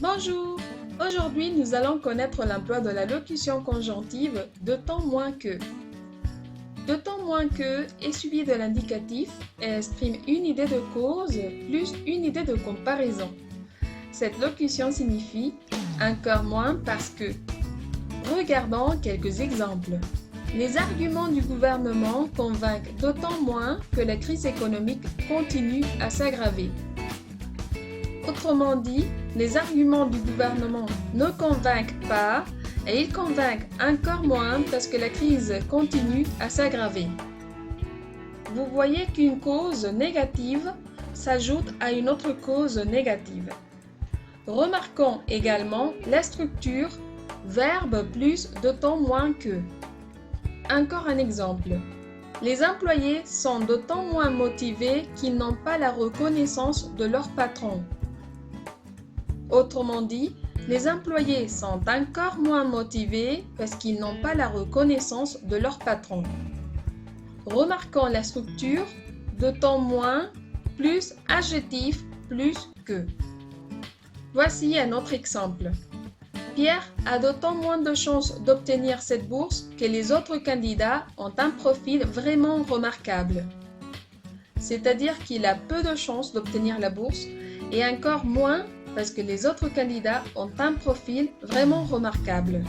Bonjour! Aujourd'hui, nous allons connaître l'emploi de la locution conjonctive « d'autant moins que ». D'autant moins que est suivi de l'indicatif et exprime une idée de cause plus une idée de comparaison. Cette locution signifie « encore moins parce que ». Regardons quelques exemples. Les arguments du gouvernement convainquent d'autant moins que la crise économique continue à s'aggraver. Autrement dit, les arguments du gouvernement ne convainquent pas et ils convainquent encore moins parce que la crise continue à s'aggraver. Vous voyez qu'une cause négative s'ajoute à une autre cause négative. Remarquons également la structure verbe plus d'autant moins que. Encore un exemple. Les employés sont d'autant moins motivés qu'ils n'ont pas la reconnaissance de leur patron. Autrement dit, les employés sont encore moins motivés parce qu'ils n'ont pas la reconnaissance de leur patron. Remarquons la structure d'autant moins plus adjectif plus que. Voici un autre exemple. Pierre a d'autant moins de chances d'obtenir cette bourse que les autres candidats ont un profil vraiment remarquable. C'est-à-dire qu'il a peu de chances d'obtenir la bourse et encore moins parce que les autres candidats ont un profil vraiment remarquable.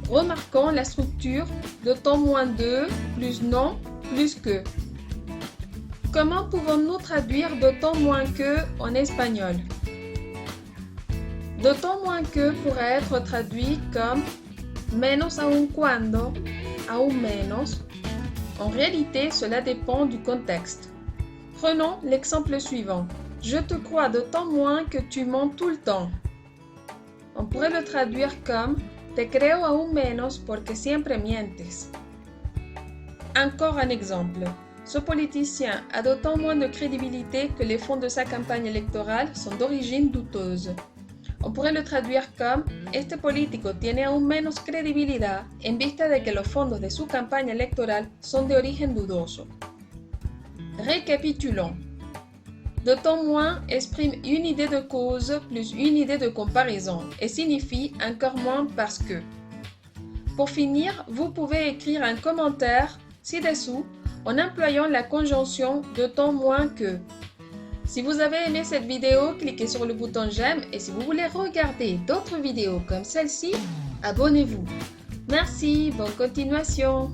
Remarquons la structure d'autant moins de plus non plus que. Comment pouvons-nous traduire d'autant moins que en espagnol? D'autant moins que pourrait être traduit comme menos aun cuando, aun menos. En réalité, cela dépend du contexte. Prenons l'exemple suivant. Je te crois d'autant moins que tu mens tout le temps. On pourrait le traduire comme te creo aún menos porque siempre mientes. Encore un exemple. Ce politicien a d'autant moins de crédibilité que les fonds de sa campagne électorale sont d'origine douteuse. On pourrait le traduire comme este político tiene aún menos credibilidad en vista de que los fondos de su campaña electoral son de origen dudoso. Récapitulons. D'autant moins exprime une idée de cause plus une idée de comparaison et signifie encore moins parce que. Pour finir, vous pouvez écrire un commentaire ci-dessous en employant la conjonction d'autant moins que. Si vous avez aimé cette vidéo, cliquez sur le bouton j'aime et si vous voulez regarder d'autres vidéos comme celle-ci, abonnez-vous. Merci, bonne continuation.